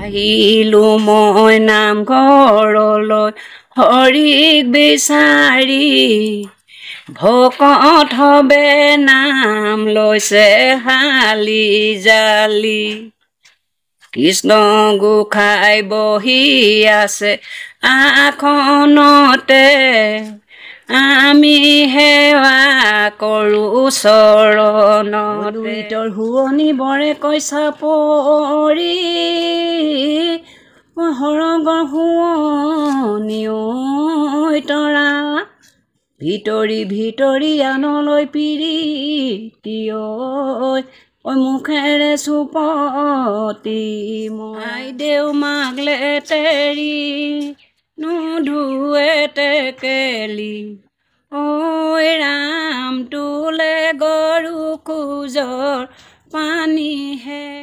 আহিলো মই নামঘৰলৈ হৰিক বিচাৰি ভকত হবে নাম লৈছে হালি জালি কৃষ্ণ গোসাঁই বহি আছে আসনতে আমি সেৱা কৰোঁ চৰণতে শুৱনি বৰে কৈছা পৰি সৰগৰ শুৱনি ঐ তৰা ভিতৰি ভিতৰি আনলৈ পিৰিতি ঐ মুখেৰে চুপতি মই দেউ মাক লেতেৰি নুধুৱে টেকেলি ঐ ৰাম তোলে গৰু খোজৰ পানীহে